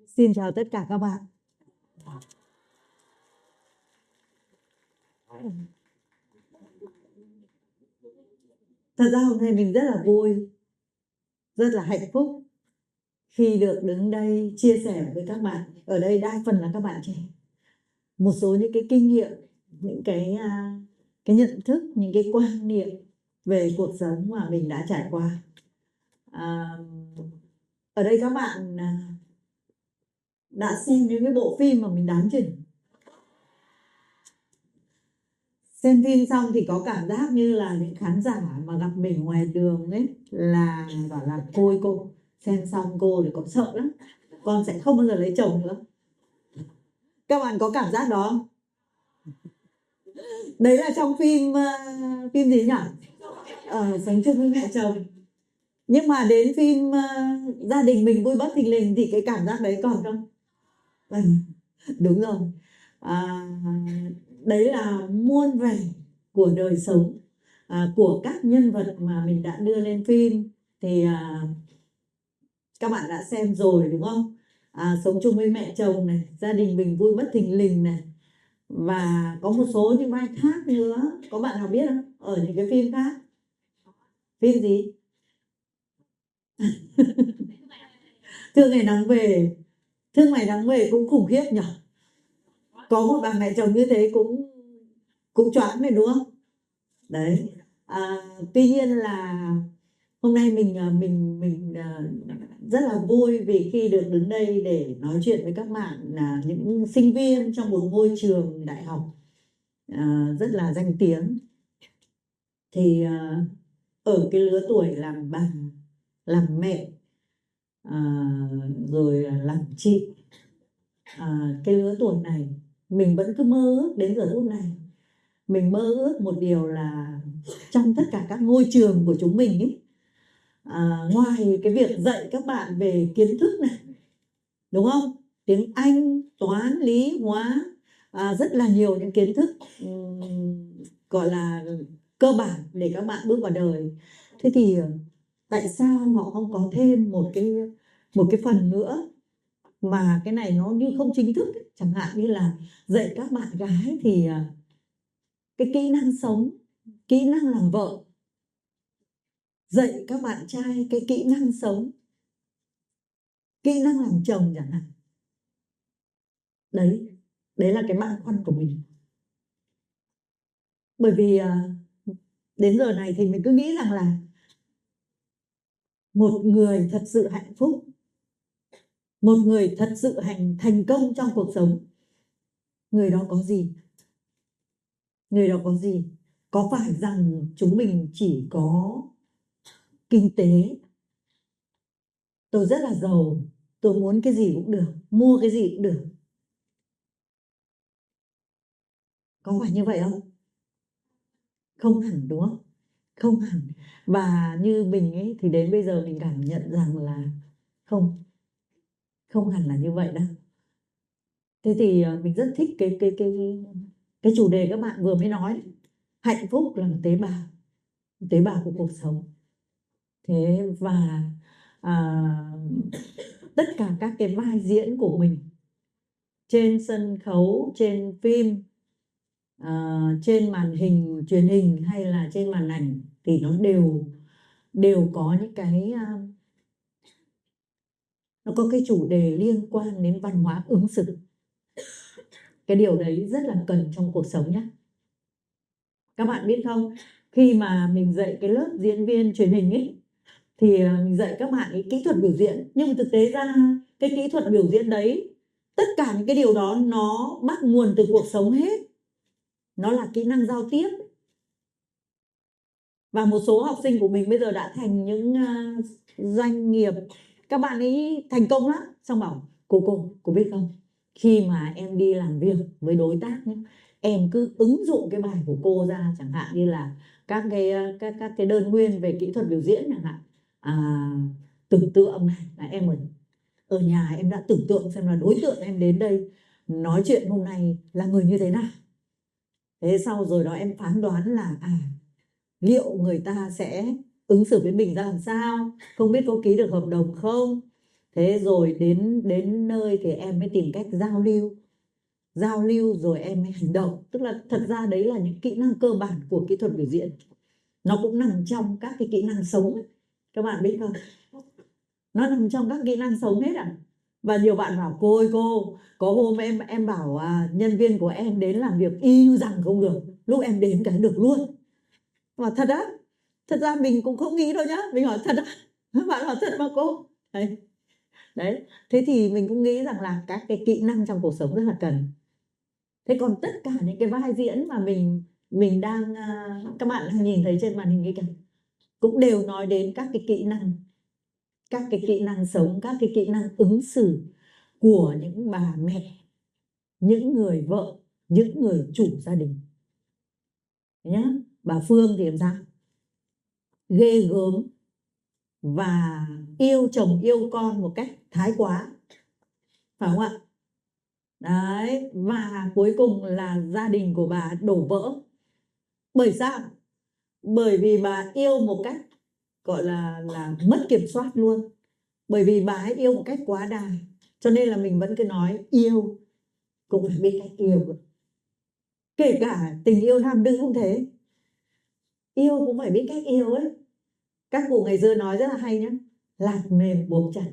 Xin chào tất cả các bạn. Thật ra hôm nay mình rất là vui, rất là hạnh phúc khi được đứng đây chia sẻ với các bạn. Ở đây đa phần là các bạn trẻ. Một số những cái kinh nghiệm, những cái nhận thức, những cái quan niệm về cuộc sống mà mình đã trải qua. Ở đây các bạn đã xem những cái bộ phim mà mình đám chừng. Xem phim xong thì có cảm giác như là những khán giả mà gặp mình ngoài đường ấy là bảo là cô xem xong cô thì con sợ lắm, con sẽ không bao giờ lấy chồng nữa. Các bạn có cảm giác đó không? Đấy là trong phim phim gì nhỉ? Sống chung với mẹ chồng. Nhưng mà đến phim gia đình mình vui bất thình lình thì cái cảm giác đấy còn không? Đúng rồi. Đấy là muôn vẻ của đời sống, của các nhân vật mà mình đã đưa lên phim thì các bạn đã xem rồi đúng không? Sống chung với mẹ chồng này, gia đình mình vui bất thình lình này, và có một số những vai khác nữa. Có bạn nào biết không? Ở những cái phim khác. Phim gì? Thương ngày nắng về. Thương ngày nắng về cũng khủng khiếp nhỉ? Có một bà mẹ chồng như thế cũng choáng này đúng không? Đấy. Tuy nhiên là hôm nay mình rất là vui vì khi được đứng đây để nói chuyện với các bạn là những sinh viên trong một ngôi trường đại học rất là danh tiếng. Thì ở cái lứa tuổi làm bà, làm mẹ, rồi làm chị, cái lứa tuổi này mình vẫn cứ mơ ước đến giờ phút này. Mình mơ ước một điều là trong tất cả các ngôi trường của chúng mình ấy, ngoài cái việc dạy các bạn về kiến thức này, đúng không? Tiếng Anh, toán, lý, hóa, rất là nhiều những kiến thức gọi là cơ bản để các bạn bước vào đời. Thế thì tại sao họ không có thêm một cái phần nữa mà cái này nó như không chính thức ấy. Chẳng hạn như là dạy các bạn gái thì cái kỹ năng sống, kỹ năng làm vợ, dạy các bạn trai cái kỹ năng sống, kỹ năng làm chồng chẳng hạn. Đấy là cái băn khoăn của mình. Bởi vì đến giờ này thì mình cứ nghĩ rằng là một người thật sự hạnh phúc, một người thật sự thành công trong cuộc sống, người đó có gì? Người đó có gì? Có phải rằng chúng mình chỉ có kinh tế, tôi rất là giàu, tôi muốn cái gì cũng được, mua cái gì cũng được, có phải như vậy không? Không hẳn đúng không? Không hẳn. Và như mình ấy thì đến bây giờ mình cảm nhận rằng là không hẳn là như vậy đâu. Thế thì mình rất thích cái chủ đề các bạn vừa mới nói. Hạnh phúc là một tế bào của cuộc sống. Thế và tất cả các cái vai diễn của mình trên sân khấu, trên phim, trên màn hình truyền hình hay là trên màn ảnh thì nó đều có những cái nó có cái chủ đề liên quan đến văn hóa ứng xử. Cái điều đấy rất là cần trong cuộc sống nhé. Các bạn biết không, khi mà mình dạy cái lớp diễn viên truyền hình ấy thì mình dạy các bạn cái kỹ thuật biểu diễn, nhưng mà thực tế ra cái kỹ thuật biểu diễn đấy, tất cả những cái điều đó nó bắt nguồn từ cuộc sống hết. Nó là kỹ năng giao tiếp. Và một số học sinh của mình bây giờ đã thành những doanh nghiệp. Các bạn ấy thành công lắm. Xong bảo cô biết không, khi mà em đi làm việc với đối tác nhé, em cứ ứng dụng cái bài của cô ra, chẳng hạn như là các cái đơn nguyên về kỹ thuật biểu diễn chẳng hạn, tưởng tượng này là em ở nhà em đã tưởng tượng xem là đối tượng em đến đây nói chuyện hôm nay là người như thế nào. Thế sau rồi đó em phán đoán là liệu người ta sẽ ứng xử với mình ra làm sao, không biết có ký được hợp đồng không. Thế rồi đến nơi thì em mới tìm cách giao lưu rồi em mới hành động. Tức là thật ra đấy là những kỹ năng cơ bản của kỹ thuật biểu diễn, nó cũng nằm trong các cái kỹ năng sống ấy. Các bạn biết không, nó nằm trong các kỹ năng sống hết ạ. Và nhiều bạn bảo cô ơi cô, có hôm em bảo nhân viên của em đến làm việc y như rằng không được, lúc em đến cái được luôn. Và thật á, thật ra mình cũng không nghĩ đâu nhá, mình hỏi thật á, bạn hỏi thật mà cô. Đấy, thế thì mình cũng nghĩ rằng là các cái kỹ năng trong cuộc sống rất là cần. Thế còn tất cả những cái vai diễn mà mình đang các bạn đang nhìn thấy trên màn hình kia cũng đều nói đến các cái kỹ năng sống, các cái kỹ năng ứng xử của những bà mẹ, những người vợ, những người chủ gia đình nhá. Bà Phương thì làm sao? Ghê gớm và yêu chồng yêu con một cách thái quá, phải không ạ? Đấy, và cuối cùng là gia đình của bà đổ vỡ. Bởi sao? Bởi vì bà yêu một cách gọi là mất kiểm soát luôn. Bởi vì bà ấy yêu một cách quá đà. Cho nên là mình vẫn cứ nói yêu cũng phải biết cách yêu. Kể cả tình yêu nam nữ cũng thế. Yêu cũng phải biết cách yêu ấy. Các cụ ngày xưa nói rất là hay nhá, lạc mềm buộc chặt.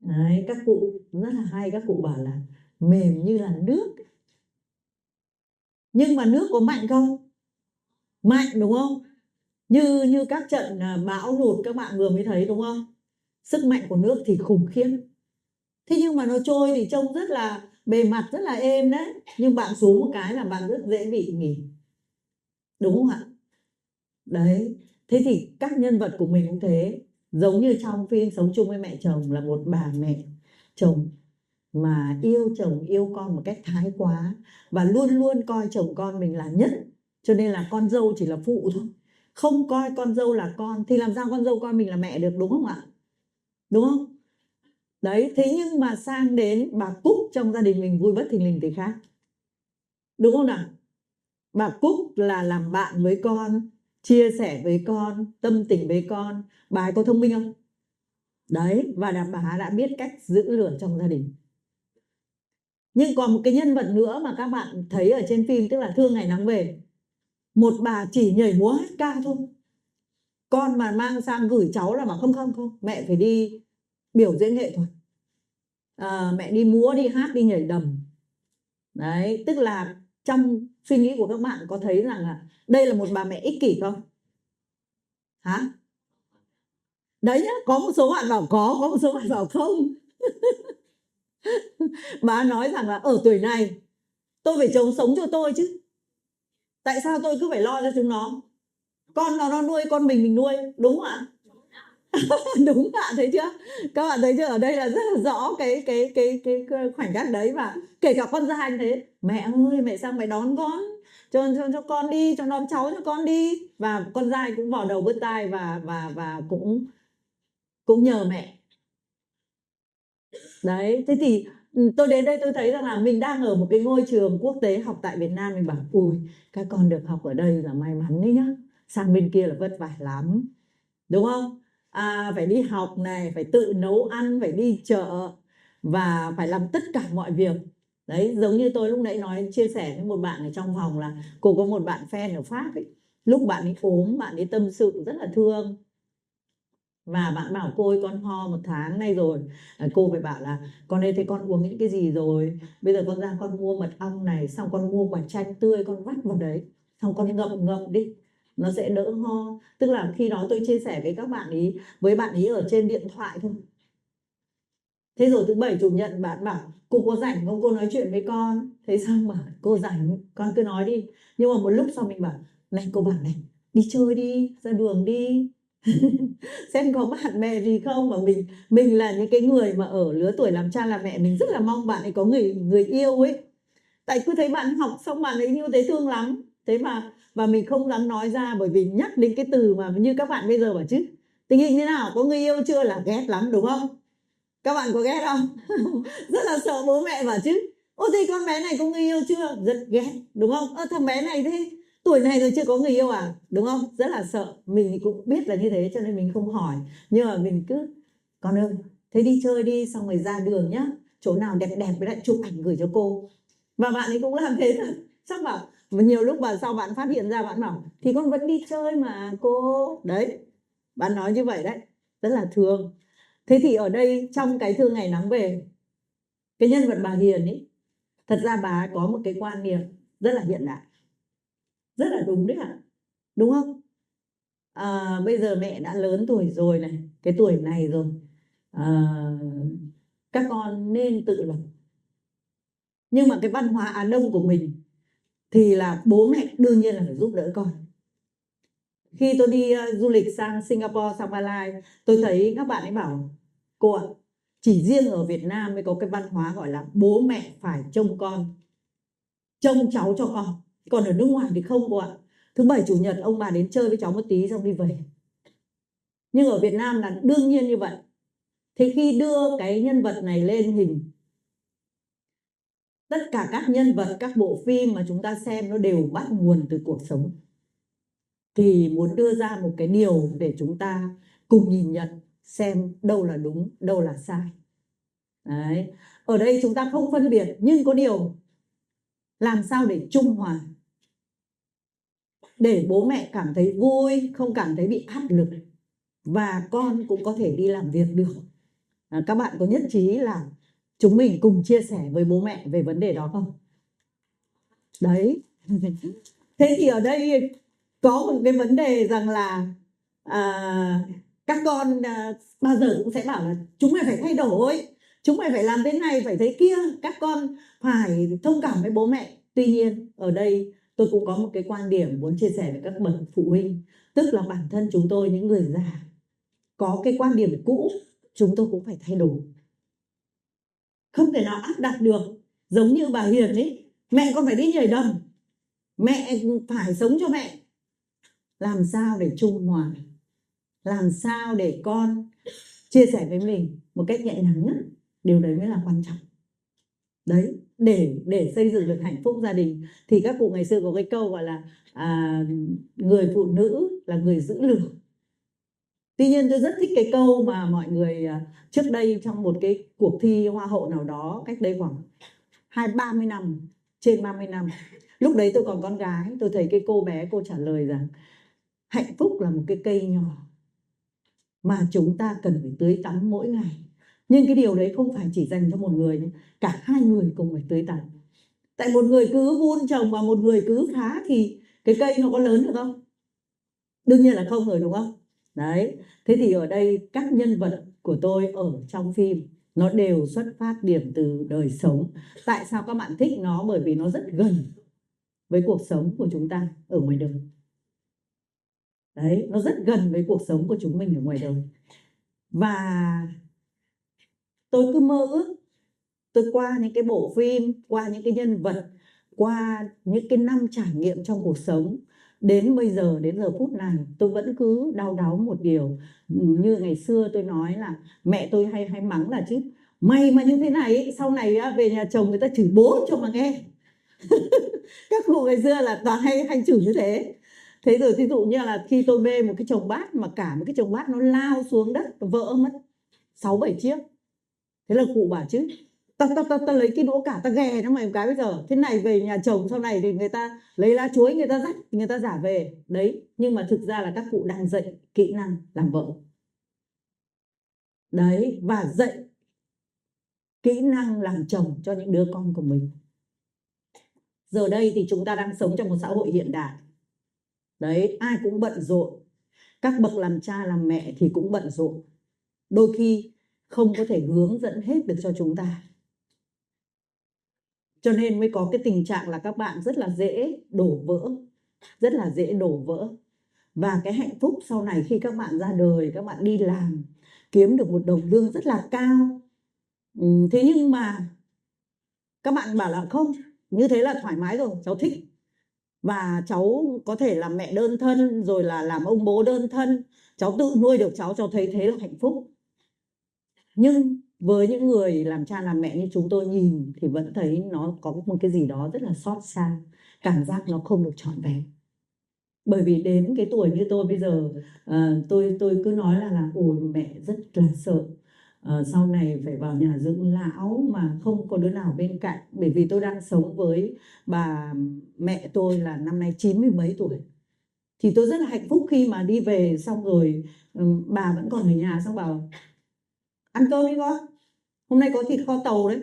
Đấy, các cụ rất là hay, các cụ bảo là mềm như là nước. Nhưng mà nước có mạnh không? Mạnh đúng không? Như các trận bão lụt các bạn vừa mới thấy đúng không? Sức mạnh của nước thì khủng khiếp. Thế nhưng mà nó trôi thì trông rất là bề mặt rất là êm đấy, nhưng bạn xuống một cái là bạn rất dễ bị nghỉ, đúng không ạ? Đấy, thế thì các nhân vật của mình cũng thế. Giống như trong phim Sống chung với mẹ chồng là một bà mẹ chồng mà yêu chồng yêu con một cách thái quá, và luôn luôn coi chồng con mình là nhất, cho nên là con dâu chỉ là phụ thôi, không coi con dâu là con thì làm sao con dâu coi mình là mẹ được, đúng không ạ? Đúng không? Đấy, thế nhưng mà sang đến bà Cúc trong gia đình mình vui bất thình lình thì khác, đúng không nào? Bà Cúc là làm bạn với con, chia sẻ với con, tâm tình với con. Bà ấy có thông minh không? Đấy, và bà đã biết cách giữ lửa trong gia đình. Nhưng còn một cái nhân vật nữa mà các bạn thấy ở trên phim, tức là Thương Ngày Nắng Về, một bà chỉ nhảy múa hát ca thôi. Con mà mang sang gửi cháu là bảo không, mẹ phải đi biểu diễn nghệ thuật, mẹ đi múa, đi hát, đi nhảy đầm. Đấy, tức là trong suy nghĩ của các bạn có thấy rằng là đây là một bà mẹ ích kỷ không? Hả? Đấy nhá, có một số bạn bảo có một số bạn bảo không. Bà nói rằng là ở tuổi này tôi phải sống cho tôi chứ, tại sao tôi cứ phải lo cho chúng nó? Con nó nuôi con mình nuôi, đúng không ạ? Đúng, bạn thấy chưa? Các bạn thấy chưa? Ở đây là rất là rõ cái khoảnh khắc đấy. Và kể cả con trai như thế, mẹ ơi mẹ sang mẹ đón con, cho con đi, cho đón cháu cho con đi. Và con trai cũng vào đầu bứt tai và cũng nhờ mẹ. Đấy, thế thì tôi đến đây tôi thấy rằng là mình đang ở một cái ngôi trường quốc tế học tại Việt Nam, mình bảo ui các con được học ở đây là may mắn đấy nhá, sang bên kia là vất vả lắm, đúng không? Phải đi học này, phải tự nấu ăn, phải đi chợ và phải làm tất cả mọi việc. Đấy, giống như tôi lúc nãy nói chia sẻ với một bạn ở trong phòng là cô có một bạn fan ở Pháp ấy, lúc bạn ấy ốm, bạn ấy tâm sự rất là thương, và bạn bảo cô ơi con ho 1 tháng nay rồi. Cô phải bảo là con ơi thế con uống những cái gì rồi, bây giờ con ra con mua mật ong này, xong con mua quả chanh tươi con vắt vào đấy, xong con ngậm đi, nó sẽ đỡ ho. Tức là khi đó tôi chia sẻ với các bạn ý, với bạn ý ở trên điện thoại thôi. Thế rồi thứ Bảy Chủ nhật bạn bảo cô có rảnh không, cô nói chuyện với con. Thế xong mà cô rảnh con cứ nói đi. Nhưng mà một lúc sau mình bảo này, cô bảo này, đi chơi đi, ra đường đi xem có bạn bè gì không. Mà mình là những cái người mà ở lứa tuổi làm cha làm mẹ, mình rất là mong bạn ấy có người yêu ấy. Tại cứ thấy bạn học xong bạn ấy như thế thương lắm. Thế mà và mình không dám nói ra, bởi vì nhắc đến cái từ mà như các bạn bây giờ bảo chứ tình hình thế nào, có người yêu chưa là ghét lắm, đúng không? Các bạn có ghét không? Rất là sợ bố mẹ bảo chứ ô thì con bé này có người yêu chưa, rất ghét, đúng không? Thằng bé này thế tuổi này rồi chưa có người yêu à, đúng không? Rất là sợ. Mình cũng biết là như thế cho nên mình không hỏi, nhưng mà mình cứ con ơi, thế đi chơi đi, xong rồi ra đường nhá, chỗ nào đẹp đẹp với lại chụp ảnh gửi cho cô. Và bạn ấy cũng làm thế thật. Chắc bảo mà nhiều lúc mà sau bạn phát hiện ra, bạn bảo thì con vẫn đi chơi mà cô. Đấy, bạn nói như vậy đấy, rất là thương. Thế thì ở đây trong cái Thương Ngày Nắng Về, cái nhân vật bà Hiền ấy, thật ra bà ấy có một cái quan niệm rất là hiện đại, rất là đúng đấy ạ, đúng không? Bây giờ mẹ đã lớn tuổi rồi này, cái tuổi này rồi, các con nên tự lập. Nhưng mà cái văn hóa Á Đông của mình thì là bố mẹ đương nhiên là phải giúp đỡ con. Khi tôi đi du lịch sang Singapore, sang Malaysia, tôi thấy các bạn ấy bảo cô ạ, chỉ riêng ở Việt Nam mới có cái văn hóa gọi là bố mẹ phải trông con, trông cháu cho con. Còn ở nước ngoài thì không cô ạ. Thứ Bảy Chủ nhật ông bà đến chơi với cháu một tí xong đi về. Nhưng ở Việt Nam là đương nhiên như vậy. Thế khi đưa cái nhân vật này lên hình, tất cả các nhân vật, các bộ phim mà chúng ta xem nó đều bắt nguồn từ cuộc sống. Thì muốn đưa ra một cái điều để chúng ta cùng nhìn nhận xem đâu là đúng, đâu là sai. Đấy. Ở đây chúng ta không phân biệt, nhưng có điều làm sao để trung hòa, để bố mẹ cảm thấy vui, không cảm thấy bị áp lực, và con cũng có thể đi làm việc được. Các bạn có nhất trí là chúng mình cùng chia sẻ với bố mẹ về vấn đề đó không? Đấy. Thế thì ở đây có một cái vấn đề rằng là các con bao giờ cũng sẽ bảo là chúng mày phải thay đổi, chúng mày phải làm thế này, phải thế kia, các con phải thông cảm với bố mẹ. Tuy nhiên ở đây tôi cũng có một cái quan điểm muốn chia sẻ với các bậc phụ huynh, tức là bản thân chúng tôi những người già có cái quan điểm cũ, chúng tôi cũng phải thay đổi, không thể nào áp đặt được. Giống như bà Hiền ấy, mẹ con phải đi nhảy đầm, mẹ phải sống cho mẹ. Làm sao để trung hòa, làm sao để con chia sẻ với mình một cách nhẹ nhàng nhất, điều đấy mới là quan trọng. Đấy, để xây dựng được hạnh phúc gia đình thì các cụ ngày xưa có cái câu gọi là người phụ nữ là người giữ lửa. Tuy nhiên tôi rất thích cái câu mà mọi người trước đây trong một cái cuộc thi hoa hậu nào đó cách đây khoảng 30 năm, trên 30 năm, lúc đấy tôi còn con gái, tôi thấy cái cô bé cô trả lời rằng hạnh phúc là một cái cây nhỏ mà chúng ta cần phải tưới tắm mỗi ngày. Nhưng cái điều đấy không phải chỉ dành cho một người, cả hai người cùng phải tưới tắm. Tại một người cứ vun trồng và một người cứ phá thì cái cây nó có lớn được không? Đương nhiên là không rồi, đúng không? Đấy, thế thì ở đây các nhân vật của tôi ở trong phim nó đều xuất phát điểm từ đời sống. Tại sao các bạn thích nó? Bởi vì nó rất gần với cuộc sống của chúng ta ở ngoài đời. Đấy, nó rất gần với cuộc sống của chúng mình ở ngoài đời. Và tôi cứ mơ ước, tôi qua những cái bộ phim, qua những cái nhân vật, qua những cái năm trải nghiệm trong cuộc sống, đến bây giờ, đến giờ phút này tôi vẫn cứ đau đáu một điều. Như ngày xưa tôi nói là mẹ tôi hay mắng là chứ mày mà như thế này sau này về nhà chồng người ta chửi bố cho mà nghe. Các cụ ngày xưa là toàn hay chửi như thế. Thế rồi thí dụ như là khi tôi bê một cái chồng bát mà cả một cái chồng bát nó lao xuống đất, vỡ mất 6-7 chiếc. Thế là cụ bảo chứ ta lấy cái đũa cả ta ghè nó mày một cái bây giờ. Thế này về nhà chồng sau này thì người ta lấy lá chuối người ta dắt, người ta giả về. Đấy, nhưng mà thực ra là các cụ đang dạy kỹ năng làm vợ. Đấy, và dạy kỹ năng làm chồng cho những đứa con của mình. Giờ đây thì chúng ta đang sống trong một xã hội hiện đại. Đấy, ai cũng bận rộn. Các bậc làm cha làm mẹ thì cũng bận rộn. Đôi khi không có thể hướng dẫn hết được cho chúng ta. Cho nên mới có cái tình trạng là các bạn rất là dễ đổ vỡ. Rất là dễ đổ vỡ. Và cái hạnh phúc sau này khi các bạn ra đời, các bạn đi làm, kiếm được một đồng lương rất là cao. Thế nhưng mà các bạn bảo là không, như thế là thoải mái rồi, cháu thích. Và cháu có thể làm mẹ đơn thân, rồi là làm ông bố đơn thân. Cháu tự nuôi được cháu thấy thế là hạnh phúc. Nhưng với những người làm cha làm mẹ như chúng tôi nhìn thì vẫn thấy nó có một cái gì đó rất là xót xa. Cảm giác nó không được trọn vẹn. Bởi vì đến cái tuổi như tôi bây giờ tôi cứ nói là ôi mẹ rất là sợ. sau này phải vào nhà dưỡng lão mà không có đứa nào bên cạnh, bởi vì tôi đang sống với bà mẹ tôi là năm nay 90 mấy tuổi. Thì tôi rất là hạnh phúc khi mà đi về xong rồi bà vẫn còn ở nhà, xong bảo ăn cơm đi con, hôm nay có thịt kho tàu đấy.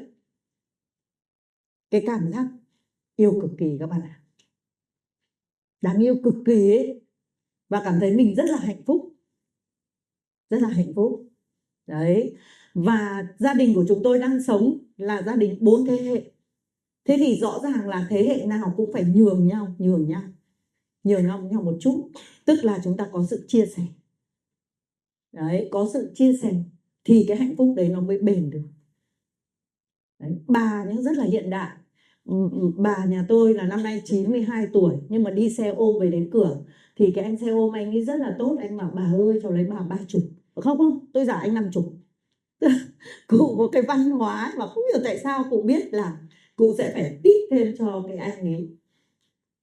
Cái cảm giác yêu cực kỳ các bạn ạ, đáng yêu cực kỳ ấy, và cảm thấy mình rất là hạnh phúc, rất là hạnh phúc đấy. Và gia đình của chúng tôi đang sống là gia đình 4 thế hệ. Thế thì rõ ràng là thế hệ nào cũng phải nhường nhau một chút, tức là chúng ta có sự chia sẻ đấy, có sự chia sẻ thì cái hạnh phúc đấy nó mới bền được đấy. Bà nhá rất là hiện đại. Bà nhà tôi là năm nay 92 tuổi nhưng mà đi xe ôm về đến cửa thì cái anh xe ôm anh ấy rất là tốt, anh bảo bà ơi cháu lấy bà 30. Không, tôi giả anh 50. Cụ có cái văn hóa mà không hiểu tại sao cụ biết là cụ sẽ phải tip thêm cho cái anh ấy.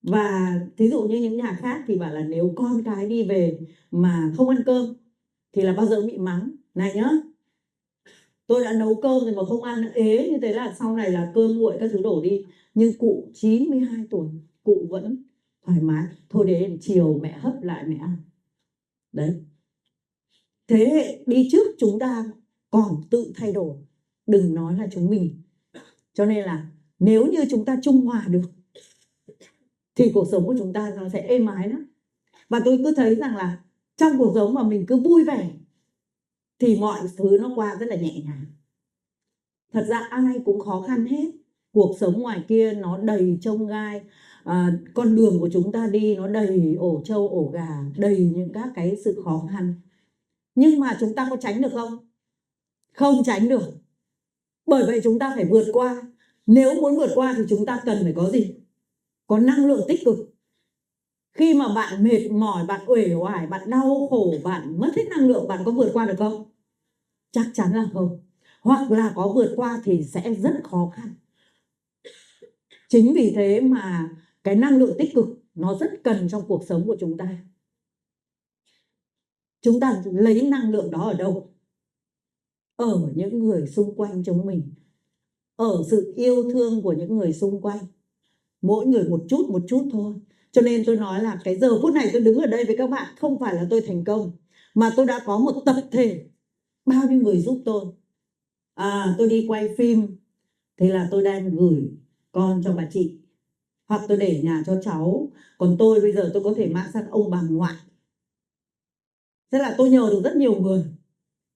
Và thí dụ như những nhà khác thì bảo là nếu con cái đi về mà không ăn cơm thì là bao giờ bị mắng. Này nhá, tôi đã nấu cơm rồi mà không ăn ế như thế là sau này là cơm nguội các thứ đổ đi. Nhưng cụ 92 tuổi cụ vẫn thoải mái, thôi đến chiều mẹ hấp lại mẹ ăn đấy. Thế hệ đi trước chúng ta còn tự thay đổi, đừng nói là chúng mình. Cho nên là nếu như chúng ta trung hòa được thì cuộc sống của chúng ta nó sẽ êm ái lắm. Và tôi cứ thấy rằng là trong cuộc sống mà mình cứ vui vẻ thì mọi thứ nó qua rất là nhẹ nhàng. Thật ra ai cũng khó khăn hết, cuộc sống ngoài kia nó đầy chông gai, con đường của chúng ta đi nó đầy ổ trâu ổ gà, đầy những các cái sự khó khăn. Nhưng mà chúng ta có tránh được không? Không tránh được. Bởi vậy chúng ta phải vượt qua. Nếu muốn vượt qua thì chúng ta cần phải có gì? Có năng lượng tích cực. Khi mà bạn mệt mỏi, bạn uể oải, bạn đau khổ, bạn mất hết năng lượng, bạn có vượt qua được không? Chắc chắn là không. Hoặc là có vượt qua thì sẽ rất khó khăn. Chính vì thế mà cái năng lượng tích cực nó rất cần trong cuộc sống của chúng ta. Chúng ta lấy năng lượng đó ở đâu? Ở những người xung quanh chúng mình, ở sự yêu thương của những người xung quanh. Mỗi người một chút thôi. Cho nên tôi nói là cái giờ phút này tôi đứng ở đây với các bạn không phải là tôi thành công, mà tôi đã có một tập thể bao nhiêu người giúp tôi. Tôi đi quay phim thì là tôi đang gửi con cho bà chị, hoặc tôi để nhà cho cháu. Còn tôi bây giờ tôi có thể mang sang ông bà ngoại. Thế là tôi nhờ được rất nhiều người.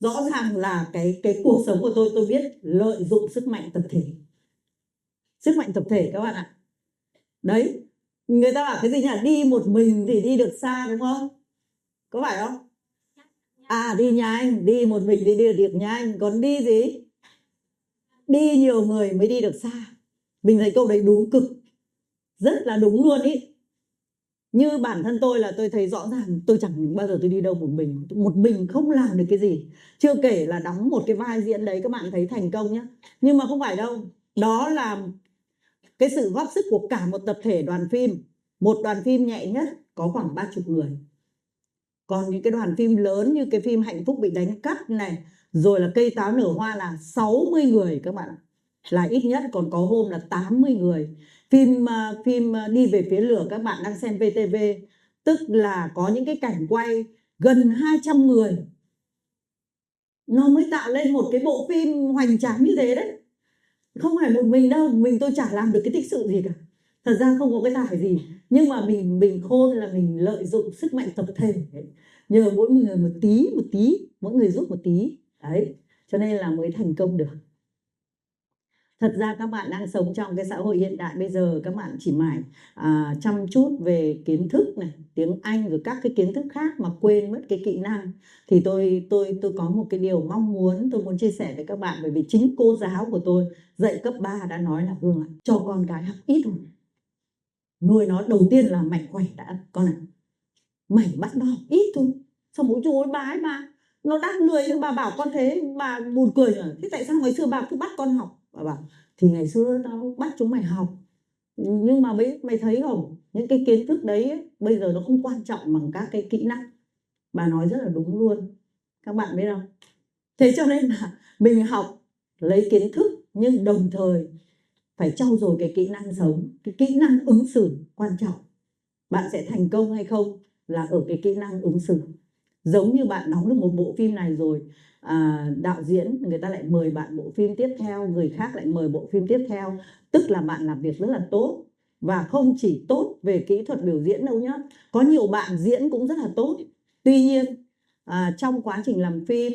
Rõ ràng là cái cuộc sống của tôi biết lợi dụng sức mạnh tập thể. Sức mạnh tập thể các bạn ạ. Đấy, người ta bảo cái gì nhỉ? Đi một mình thì đi được xa đúng không? Có phải không? Đi nhanh, đi một mình thì đi được nhanh. Còn đi gì? Đi nhiều người mới đi được xa. Mình thấy câu đấy đúng cực, rất là đúng luôn ý. Như bản thân tôi là tôi thấy rõ ràng tôi chẳng bao giờ tôi đi đâu một mình. Một mình không làm được cái gì. Chưa kể là đóng một cái vai diễn đấy các bạn thấy thành công nhá. Nhưng mà không phải đâu. Đó là cái sự góp sức của cả một tập thể đoàn phim. Một đoàn phim nhẹ nhất có khoảng 30 người. Còn những cái đoàn phim lớn như cái phim Hạnh Phúc Bị Đánh Cắp này, rồi là Cây Táo Nở Hoa là 60 người các bạn. Là ít nhất, còn có hôm là 80 người. Phim Đi Về Phía Lửa các bạn đang xem VTV, tức là có những cái cảnh quay gần 200 người. Nó mới tạo lên một cái bộ phim hoành tráng như thế đấy. Không phải một mình đâu, mình tôi chả làm được cái tích sự gì cả. Thật ra không có cái tài gì, nhưng mà mình khôn là mình lợi dụng sức mạnh tập thể. Nhờ mỗi người một tí, mỗi người giúp một tí. Đấy, cho nên là mới thành công được. Thật ra các bạn đang sống trong cái xã hội hiện đại bây giờ, các bạn chỉ mải chăm chút về kiến thức này, tiếng Anh rồi các cái kiến thức khác mà quên mất cái kỹ năng. Thì tôi có một cái điều mong muốn tôi muốn chia sẻ với các bạn, bởi vì chính cô giáo của tôi dạy cấp 3 đã nói là Hương ạ, cho con cái học ít thôi. Nuôi nó đầu tiên là mạnh khỏe đã con ạ. Mày bắt nó học ít thôi. Xong mỗi chú bà ấy nó đang lười nhưng bà bảo con thế, bà buồn cười rồi. Thế tại sao ngày xưa bà cứ bắt con học? Bà bảo thì ngày xưa tao bắt chúng mày học, nhưng mà mày thấy không, những cái kiến thức đấy ấy, bây giờ nó không quan trọng bằng các cái kỹ năng. Bà nói rất là đúng luôn, các bạn biết không? Thế cho nên là mình học lấy kiến thức nhưng đồng thời phải trau dồi cái kỹ năng sống, cái kỹ năng ứng xử quan trọng. Bạn sẽ thành công hay không là ở cái kỹ năng ứng xử. Giống như bạn đóng được một bộ phim này rồi, đạo diễn người ta lại mời bạn bộ phim tiếp theo, người khác lại mời bộ phim tiếp theo, tức là bạn làm việc rất là tốt. Và không chỉ tốt về kỹ thuật biểu diễn đâu nhá, có nhiều bạn diễn cũng rất là tốt. Tuy nhiên trong quá trình làm phim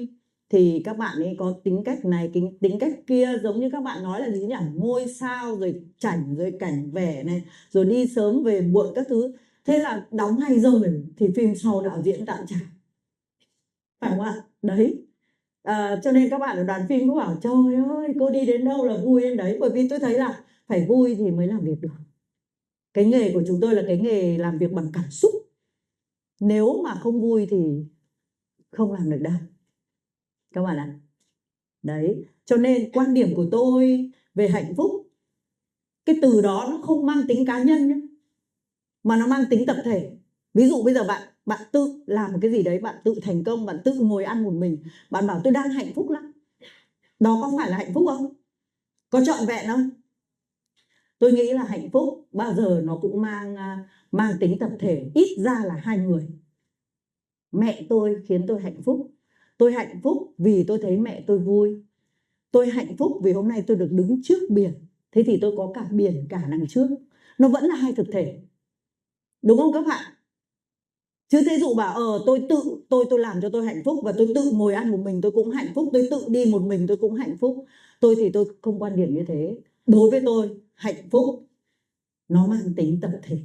thì các bạn ấy có tính cách này, tính cách kia, giống như các bạn nói là gì nhỉ, ngôi sao rồi chảnh rồi cảnh vẻ này, rồi đi sớm về muộn các thứ. Thế là đóng hay rồi thì phim sau đạo diễn tạm trả, phải không ạ? Đấy, cho nên các bạn ở đoàn phim cũng bảo trời ơi cô đi đến đâu là vui đến đấy, bởi vì tôi thấy là phải vui thì mới làm việc được. Cái nghề của chúng tôi là cái nghề làm việc bằng cảm xúc, nếu mà không vui thì không làm được đâu các bạn ạ. Đấy, cho nên quan điểm của tôi về hạnh phúc, cái từ đó nó không mang tính cá nhân nhé, mà nó mang tính tập thể. Ví dụ bây giờ bạn tự làm một cái gì đấy, bạn tự thành công, bạn tự ngồi ăn một mình, bạn bảo tôi đang hạnh phúc lắm, đó có phải là hạnh phúc không? Có trọn vẹn không? Tôi nghĩ là hạnh phúc bao giờ nó cũng mang tính tập thể, ít ra là hai người. Mẹ tôi khiến tôi hạnh phúc. Tôi hạnh phúc vì tôi thấy mẹ tôi vui. Tôi hạnh phúc vì hôm nay tôi được đứng trước biển. Thế thì tôi có cả biển cả đằng trước. Nó vẫn là hai thực thể. Đúng không các bạn? Chứ thí dụ bảo tôi làm cho tôi hạnh phúc và tôi tự ngồi ăn một mình tôi cũng hạnh phúc, tôi tự đi một mình tôi cũng hạnh phúc. Tôi thì tôi không quan điểm như thế. Đối với tôi, hạnh phúc nó mang tính tập thể,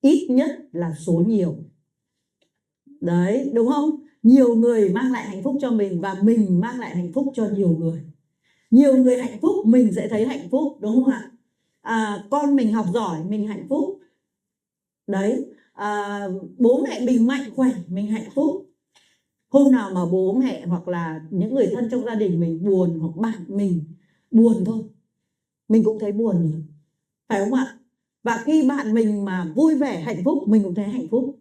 ít nhất là số nhiều. Đấy, đúng không? Nhiều người mang lại hạnh phúc cho mình và mình mang lại hạnh phúc cho nhiều người. Nhiều người hạnh phúc mình sẽ thấy hạnh phúc, đúng không ạ? Con mình học giỏi mình hạnh phúc. Đấy, bố mẹ mình mạnh khỏe mình hạnh phúc. Hôm nào mà bố mẹ hoặc là những người thân trong gia đình mình buồn, hoặc bạn mình buồn thôi, mình cũng thấy buồn rồi, phải không ạ? Và khi bạn mình mà vui vẻ hạnh phúc, mình cũng thấy hạnh phúc.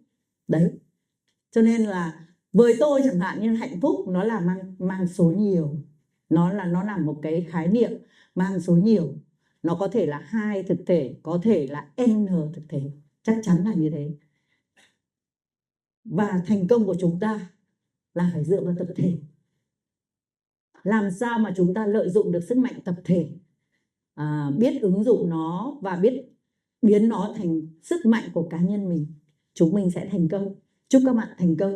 Đấy, cho nên là với tôi chẳng hạn như hạnh phúc nó là mang số nhiều, nó là một cái khái niệm mang số nhiều. Nó có thể là 2 thực thể, có thể là n thực thể, chắc chắn là như thế. Và thành công của chúng ta là phải dựa vào tập thể. Làm sao mà chúng ta lợi dụng được sức mạnh tập thể, biết ứng dụng nó và biết biến nó thành sức mạnh của cá nhân mình, chúng mình sẽ thành công. Chúc các bạn thành công.